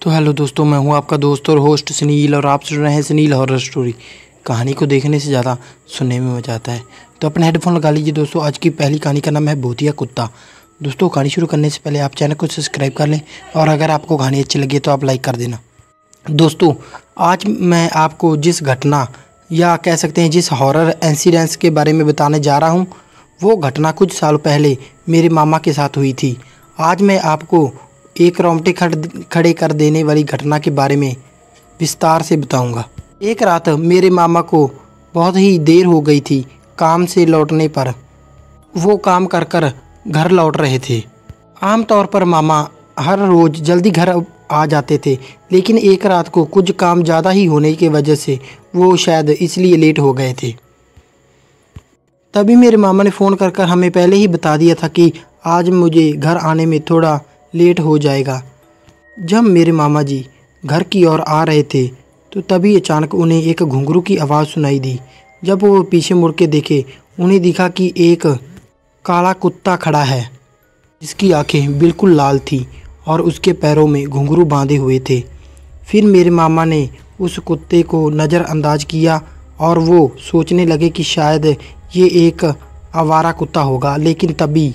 तो हेलो दोस्तों, मैं हूं आपका दोस्त और होस्ट सुनील और आप सुन रहे हैं सुनील हॉरर स्टोरी। कहानी को देखने से ज़्यादा सुनने में मज़ा आता है, तो अपने हेडफोन लगा लीजिए दोस्तों। आज की पहली कहानी का नाम है भूतिया कुत्ता। दोस्तों, कहानी शुरू करने से पहले आप चैनल को सब्सक्राइब कर लें और अगर आपको कहानी अच्छी लगी तो आप लाइक कर देना। दोस्तों, आज मैं आपको जिस घटना या कह सकते हैं जिस हॉरर इंसिडेंट्स के बारे में बताने जा रहा हूँ, वो घटना कुछ साल पहले मेरे मामा के साथ हुई थी। आज मैं आपको एक रोंगटे खड़े कर देने वाली घटना के बारे में विस्तार से बताऊंगा। एक रात मेरे मामा को बहुत ही देर हो गई थी काम से लौटने पर। वो काम कर कर घर लौट रहे थे। आमतौर पर मामा हर रोज़ जल्दी घर आ जाते थे, लेकिन एक रात को कुछ काम ज़्यादा ही होने की वजह से वो शायद इसलिए लेट हो गए थे। तभी मेरे मामा ने फ़ोन कर कर हमें पहले ही बता दिया था कि आज मुझे घर आने में थोड़ा लेट हो जाएगा। जब मेरे मामा जी घर की ओर आ रहे थे तो तभी अचानक उन्हें एक घुंघरू की आवाज़ सुनाई दी। जब वो पीछे मुड़ के देखे, उन्हें दिखा कि एक काला कुत्ता खड़ा है जिसकी आंखें बिल्कुल लाल थी और उसके पैरों में घुंघरू बांधे हुए थे। फिर मेरे मामा ने उस कुत्ते को नज़रअंदाज किया और वो सोचने लगे कि शायद ये एक आवारा कुत्ता होगा, लेकिन तभी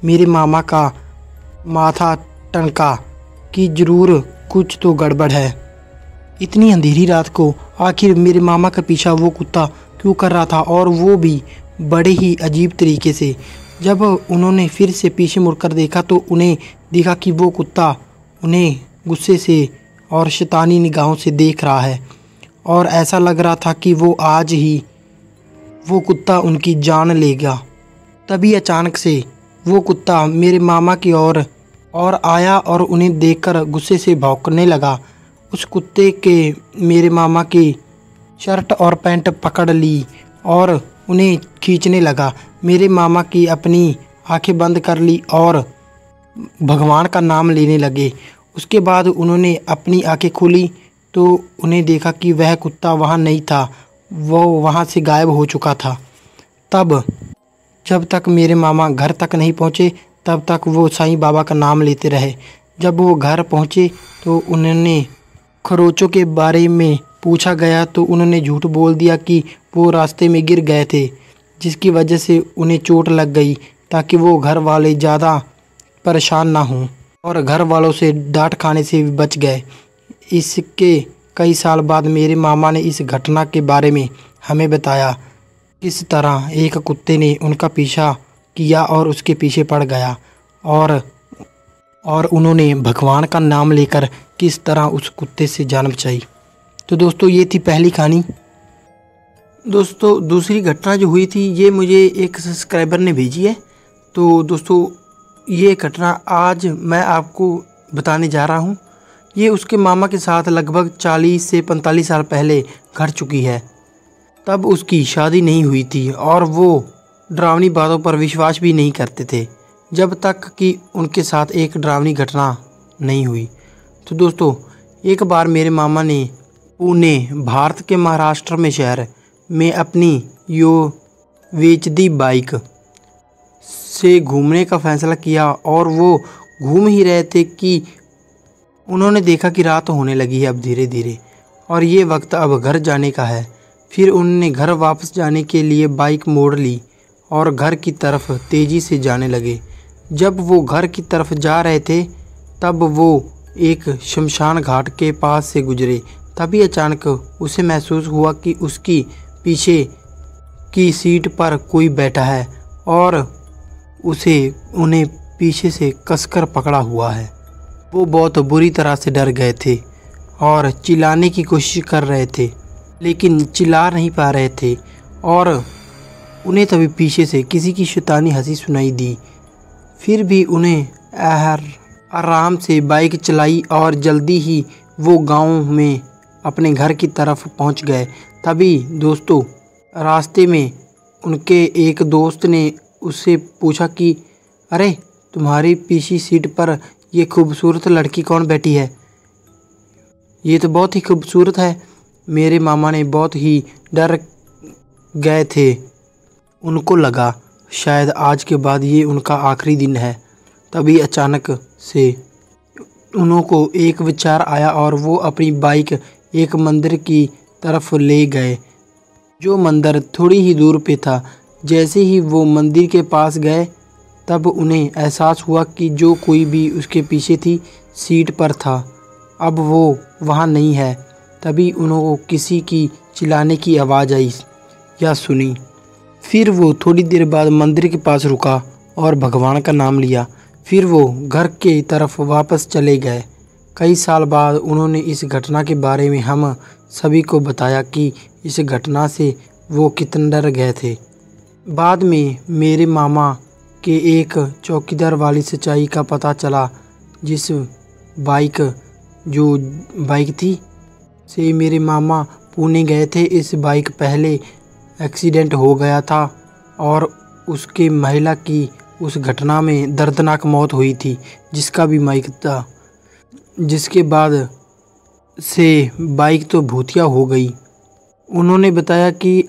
मेरे मामा का माथा टनका कि ज़रूर कुछ तो गड़बड़ है। इतनी अंधेरी रात को आखिर मेरे मामा का पीछा वो कुत्ता क्यों कर रहा था, और वो भी बड़े ही अजीब तरीके से। जब उन्होंने फिर से पीछे मुड़कर देखा तो उन्हें दिखा कि वो कुत्ता उन्हें गुस्से से और शैतानी निगाहों से देख रहा है और ऐसा लग रहा था कि वो आज ही वो कुत्ता उनकी जान लेगा। तभी अचानक से वो कुत्ता मेरे मामा की ओर आया और उन्हें देखकर गुस्से से भौंकने लगा। उस कुत्ते के मेरे मामा की शर्ट और पैंट पकड़ ली और उन्हें खींचने लगा। मेरे मामा की अपनी आंखें बंद कर ली और भगवान का नाम लेने लगे। उसके बाद उन्होंने अपनी आंखें खोली तो उन्हें देखा कि वह कुत्ता वहाँ नहीं था, वो वहाँ से गायब हो चुका था। तब जब तक मेरे मामा घर तक नहीं पहुँचे तब तक वो साईं बाबा का नाम लेते रहे। जब वो घर पहुँचे तो उन्होंने खरोचों के बारे में पूछा गया तो उन्होंने झूठ बोल दिया कि वो रास्ते में गिर गए थे, जिसकी वजह से उन्हें चोट लग गई, ताकि वो घर वाले ज़्यादा परेशान ना हों और घर वालों से डांट खाने से भी बच गए। इसके कई साल बाद मेरे मामा ने इस घटना के बारे में हमें बताया किस तरह एक कुत्ते ने उनका पीछा किया और उसके पीछे पड़ गया और उन्होंने भगवान का नाम लेकर किस तरह उस कुत्ते से जान बचाई। तो दोस्तों, ये थी पहली कहानी। दोस्तों, दूसरी घटना जो हुई थी ये मुझे एक सब्सक्राइबर ने भेजी है। तो दोस्तों, ये घटना आज मैं आपको बताने जा रहा हूँ। ये उसके मामा के साथ लगभग 40 से 45 साल पहले घट चुकी है। तब उसकी शादी नहीं हुई थी और वो डरावनी बातों पर विश्वास भी नहीं करते थे, जब तक कि उनके साथ एक डरावनी घटना नहीं हुई। तो दोस्तों, एक बार मेरे मामा ने पुणे, भारत के महाराष्ट्र में शहर में अपनी वेचदी बाइक से घूमने का फैसला किया और वो घूम ही रहे थे कि उन्होंने देखा कि रात होने लगी है अब धीरे धीरे और ये वक्त अब घर जाने का है। फिर उन्होंने घर वापस जाने के लिए बाइक मोड़ ली और घर की तरफ तेज़ी से जाने लगे। जब वो घर की तरफ जा रहे थे तब वो एक शमशान घाट के पास से गुजरे। तभी अचानक उसे महसूस हुआ कि उसकी पीछे की सीट पर कोई बैठा है और उन्हें पीछे से कसकर पकड़ा हुआ है। वो बहुत बुरी तरह से डर गए थे और चिल्लाने की कोशिश कर रहे थे, लेकिन चिल्ला नहीं पा रहे थे और उन्हें तभी पीछे से किसी की शैतानी हंसी सुनाई दी। फिर भी उन्हें आराम से बाइक चलाई और जल्दी ही वो गांव में अपने घर की तरफ पहुंच गए। तभी दोस्तों, रास्ते में उनके एक दोस्त ने उससे पूछा कि अरे, तुम्हारी पीछे सीट पर ये खूबसूरत लड़की कौन बैठी है? ये तो बहुत ही खूबसूरत है। मेरे मामा ने बहुत ही डर गए थे। उनको लगा शायद आज के बाद ये उनका आखिरी दिन है। तभी अचानक से उन्हों को एक विचार आया और वो अपनी बाइक एक मंदिर की तरफ ले गए, जो मंदिर थोड़ी ही दूर पे था। जैसे ही वो मंदिर के पास गए, तब उन्हें एहसास हुआ कि जो कोई भी उसके पीछे थी सीट पर था, अब वो वहाँ नहीं है। तभी उन्होंने किसी की चिल्लाने की आवाज़ आई या सुनी। फिर वो थोड़ी देर बाद मंदिर के पास रुका और भगवान का नाम लिया। फिर वो घर के तरफ वापस चले गए। कई साल बाद उन्होंने इस घटना के बारे में हम सभी को बताया कि इस घटना से वो कितने डर गए थे। बाद में मेरे मामा के एक चौकीदार वाली सच्चाई का पता चला। जिस बाइक थी से मेरे मामा पुणे गए थे, इस बाइक पहले एक्सीडेंट हो गया था और उसके महिला की उस घटना में दर्दनाक मौत हुई थी, जिसका भी बाइक था। जिसके बाद से बाइक तो भूतिया हो गई। उन्होंने बताया कि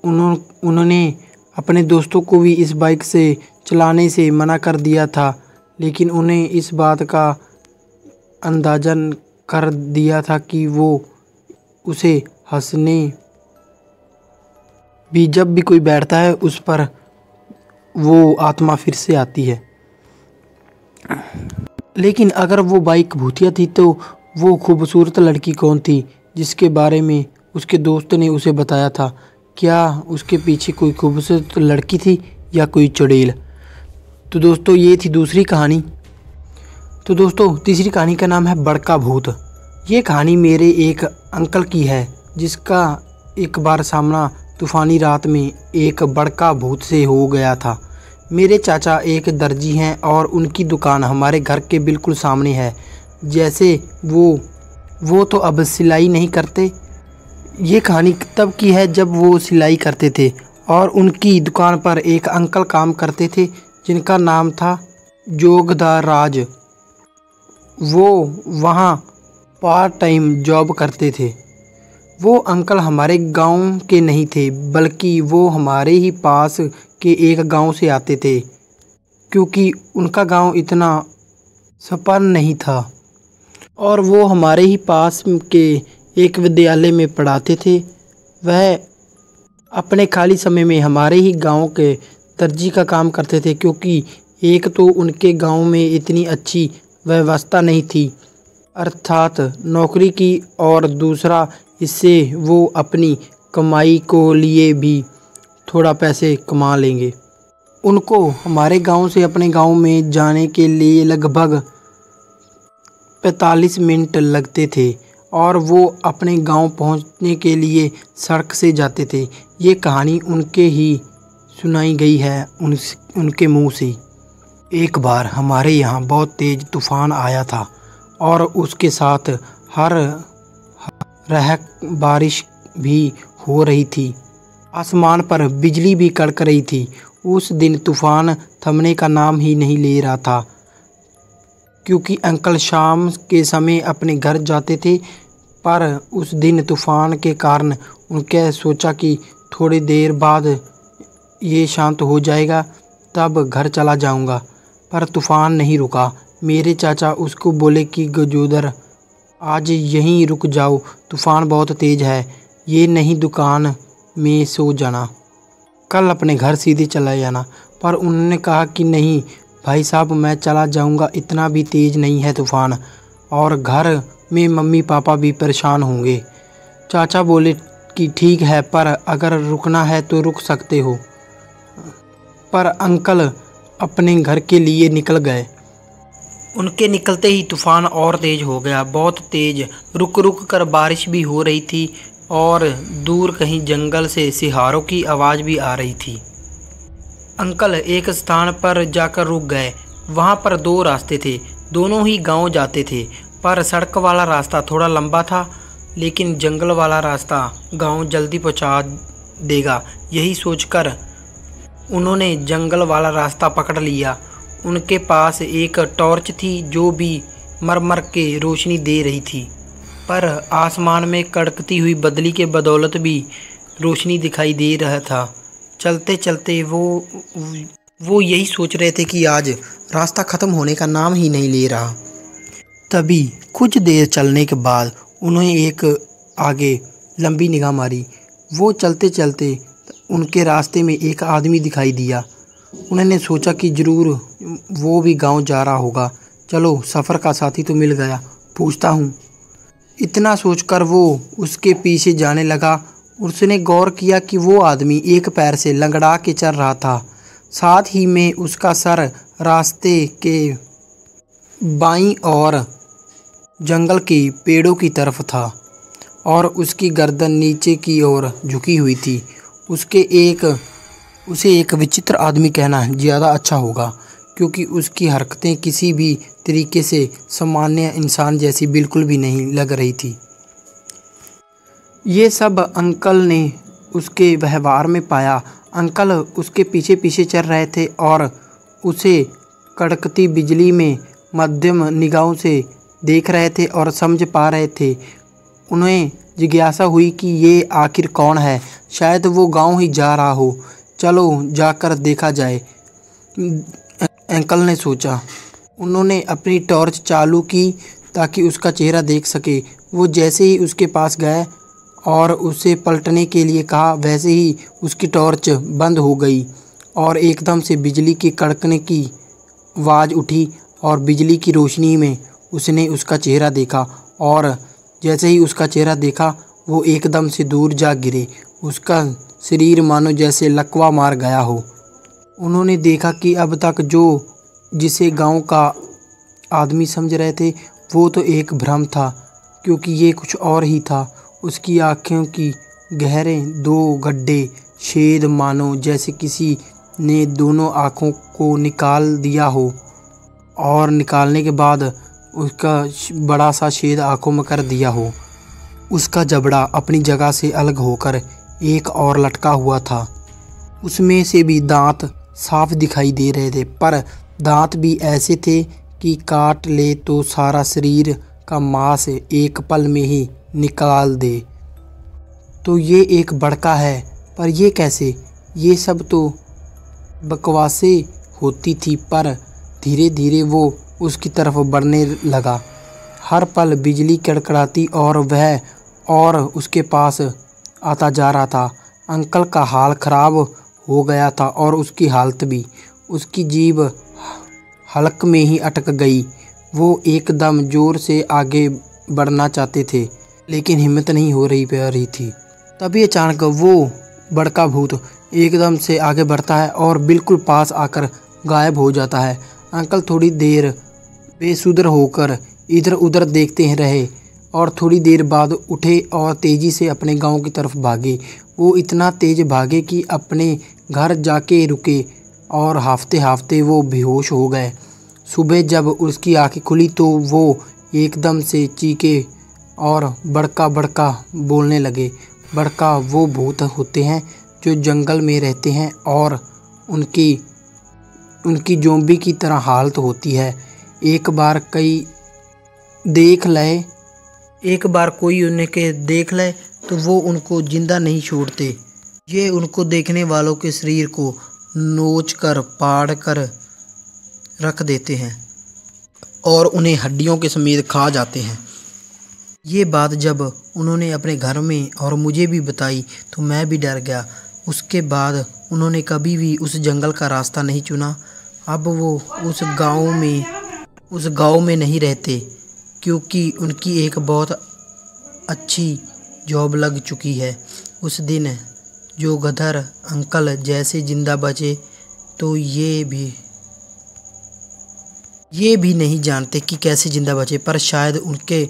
उन्होंने अपने दोस्तों को भी इस बाइक से चलाने से मना कर दिया था, लेकिन उन्हें इस बात का अंदाज़न कर दिया था कि वो उसे हंसने भी जब भी कोई बैठता है उस पर वो आत्मा फिर से आती है। लेकिन अगर वो बाइक भूतिया थी तो वो खूबसूरत लड़की कौन थी जिसके बारे में उसके दोस्त ने उसे बताया था? क्या उसके पीछे कोई खूबसूरत लड़की थी या कोई चुड़ैल? तो दोस्तों ये थी दूसरी कहानी। तो दोस्तों तीसरी कहानी का नाम है बड़का भूत। ये कहानी मेरे एक अंकल की है, जिसका एक बार सामना तूफ़ानी रात में एक बड़का भूत से हो गया था। मेरे चाचा एक दर्जी हैं और उनकी दुकान हमारे घर के बिल्कुल सामने है। जैसे वो तो अब सिलाई नहीं करते। ये कहानी तब की है जब वो सिलाई करते थे और उनकी दुकान पर एक अंकल काम करते थे जिनका नाम था जोगदार राज। वो वहाँ पार्ट टाइम जॉब करते थे। वो अंकल हमारे गांव के नहीं थे, बल्कि वो हमारे ही पास के एक गांव से आते थे, क्योंकि उनका गांव इतना सपन नहीं था और वो हमारे ही पास के एक विद्यालय में पढ़ाते थे। वह अपने खाली समय में हमारे ही गांव के दर्जी का काम करते थे, क्योंकि एक तो उनके गांव में इतनी अच्छी व्यवस्था नहीं थी, अर्थात नौकरी की, और दूसरा इससे वो अपनी कमाई को लिए भी थोड़ा पैसे कमा लेंगे। उनको हमारे गांव से अपने गांव में जाने के लिए लगभग 45 मिनट लगते थे और वो अपने गांव पहुंचने के लिए सड़क से जाते थे। ये कहानी उनके ही सुनाई गई है उनके मुंह से। एक बार हमारे यहाँ बहुत तेज़ तूफ़ान आया था और उसके साथ हर बारिश भी हो रही थी। आसमान पर बिजली भी कड़क रही थी। उस दिन तूफ़ान थमने का नाम ही नहीं ले रहा था, क्योंकि अंकल शाम के समय अपने घर जाते थे। पर उस दिन तूफ़ान के कारण उनके सोचा कि थोड़ी देर बाद ये शांत हो जाएगा, तब घर चला जाऊंगा। पर तूफ़ान नहीं रुका। मेरे चाचा उसको बोले कि गजोदर, आज यहीं रुक जाओ, तूफ़ान बहुत तेज़ है, ये नहीं दुकान में सो जाना, कल अपने घर सीधे चला जाना। पर उन्होंने कहा कि नहीं भाई साहब, मैं चला जाऊंगा, इतना भी तेज़ नहीं है तूफ़ान, और घर में मम्मी पापा भी परेशान होंगे। चाचा बोले कि ठीक है, पर अगर रुकना है तो रुक सकते हो। पर अंकल अपने घर के लिए निकल गए। उनके निकलते ही तूफ़ान और तेज़ हो गया, बहुत तेज़। रुक रुक कर बारिश भी हो रही थी और दूर कहीं जंगल से सिहारों की आवाज़ भी आ रही थी। अंकल एक स्थान पर जाकर रुक गए। वहाँ पर दो रास्ते थे, दोनों ही गांव जाते थे, पर सड़क वाला रास्ता थोड़ा लंबा था, लेकिन जंगल वाला रास्ता गांव जल्दी पहुँचा देगा। यही सोचकर उन्होंने जंगल वाला रास्ता पकड़ लिया। उनके पास एक टॉर्च थी जो भी मरमर के रोशनी दे रही थी, पर आसमान में कड़कती हुई बदली के बदौलत भी रोशनी दिखाई दे रहा था। चलते चलते वो यही सोच रहे थे कि आज रास्ता ख़त्म होने का नाम ही नहीं ले रहा। तभी कुछ देर चलने के बाद उन्होंने एक आगे लंबी निगाह मारी। वो चलते चलते उनके रास्ते में एक आदमी दिखाई दिया। उन्होंने सोचा कि ज़रूर वो भी गांव जा रहा होगा। चलो, सफ़र का साथी तो मिल गया, पूछता हूँ। इतना सोचकर वो उसके पीछे जाने लगा। उसने गौर किया कि वो आदमी एक पैर से लंगड़ा के चल रहा था। साथ ही में उसका सर रास्ते के बाईं ओर जंगल के पेड़ों की तरफ था और उसकी गर्दन नीचे की ओर झुकी हुई थी। उसे एक विचित्र आदमी कहना ज़्यादा अच्छा होगा, क्योंकि उसकी हरकतें किसी भी तरीके से सामान्य इंसान जैसी बिल्कुल भी नहीं लग रही थी। ये सब अंकल ने उसके व्यवहार में पाया। अंकल उसके पीछे पीछे चल रहे थे और उसे कड़कती बिजली में मध्यम निगाहों से देख रहे थे और समझ पा रहे थे। उन्हें जिज्ञासा हुई कि ये आखिर कौन है, शायद वो गांव ही जा रहा हो। चलो जाकर देखा जाए, अंकल ने सोचा। उन्होंने अपनी टॉर्च चालू की ताकि उसका चेहरा देख सके। वो जैसे ही उसके पास गए और उसे पलटने के लिए कहा, वैसे ही उसकी टॉर्च बंद हो गई और एकदम से बिजली के कड़कने की आवाज़ उठी और बिजली की रोशनी में उसने उसका चेहरा देखा। और जैसे ही उसका चेहरा देखा, वो एकदम से दूर जा गिरे। उसका शरीर मानो जैसे लकवा मार गया हो। उन्होंने देखा कि अब तक जिसे गांव का आदमी समझ रहे थे, वो तो एक भ्रम था, क्योंकि ये कुछ और ही था। उसकी आँखों की गहरे दो गड्ढे, छेद, मानो जैसे किसी ने दोनों आँखों को निकाल दिया हो और निकालने के बाद उसका बड़ा सा छेद आँखों में कर दिया हो। उसका जबड़ा अपनी जगह से अलग होकर एक और लटका हुआ था। उसमें से भी दांत साफ दिखाई दे रहे थे, पर दांत भी ऐसे थे कि काट ले तो सारा शरीर का मांस एक पल में ही निकाल दे। तो ये एक बड़का है, पर ये कैसे? ये सब तो बकवासें होती थी। पर धीरे धीरे वो उसकी तरफ बढ़ने लगा। हर पल बिजली कड़कड़ाती और वह और उसके पास आता जा रहा था। अंकल का हाल खराब हो गया था और उसकी हालत भी। उसकी जीभ हलक में ही अटक गई। वो एकदम ज़ोर से आगे बढ़ना चाहते थे, लेकिन हिम्मत नहीं हो रही थी। तभी अचानक वो बड़का भूत एकदम से आगे बढ़ता है और बिल्कुल पास आकर गायब हो जाता है। अंकल थोड़ी देर बेसुध होकर इधर उधर देखते रहे और थोड़ी देर बाद उठे और तेज़ी से अपने गांव की तरफ भागे। वो इतना तेज़ भागे कि अपने घर जाके रुके और हाफते हाफते वो बेहोश हो गए। सुबह जब उसकी आंखें खुली तो वो एकदम से चीखे और बड़का बड़का बोलने लगे। बड़का वो भूत होते हैं जो जंगल में रहते हैं और उनकी ज़ॉम्बी की तरह हालत होती है। एक बार कोई उन्हें देख ले तो वो उनको जिंदा नहीं छोड़ते। ये उनको देखने वालों के शरीर को नोच कर पाड़ कर रख देते हैं और उन्हें हड्डियों के समेत खा जाते हैं। ये बात जब उन्होंने अपने घर में और मुझे भी बताई तो मैं भी डर गया। उसके बाद उन्होंने कभी भी उस जंगल का रास्ता नहीं चुना। अब वो उस गांव में नहीं रहते, क्योंकि उनकी एक बहुत अच्छी जॉब लग चुकी है। उस दिन जो गदर अंकल जैसे जिंदा बचे, तो ये भी नहीं जानते कि कैसे जिंदा बचे, पर शायद उनके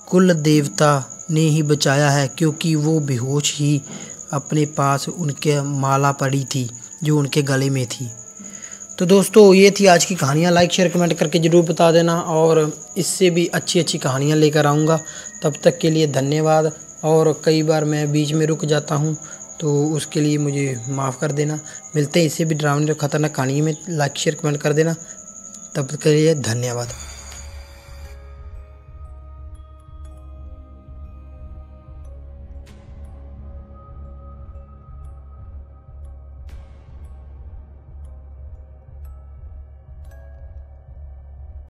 कुल देवता ने ही बचाया है, क्योंकि वो बेहोश ही अपने पास उनके माला पड़ी थी जो उनके गले में थी। तो दोस्तों, ये थी आज की कहानियाँ। लाइक शेयर कमेंट करके ज़रूर बता देना और इससे भी अच्छी अच्छी कहानियाँ लेकर आऊँगा। तब तक के लिए धन्यवाद। और कई बार मैं बीच में रुक जाता हूँ, तो उसके लिए मुझे माफ़ कर देना। मिलते हैं इससे भी डरावनी और ख़तरनाक कहानी में। लाइक शेयर कमेंट कर देना। तब तक के लिए धन्यवाद।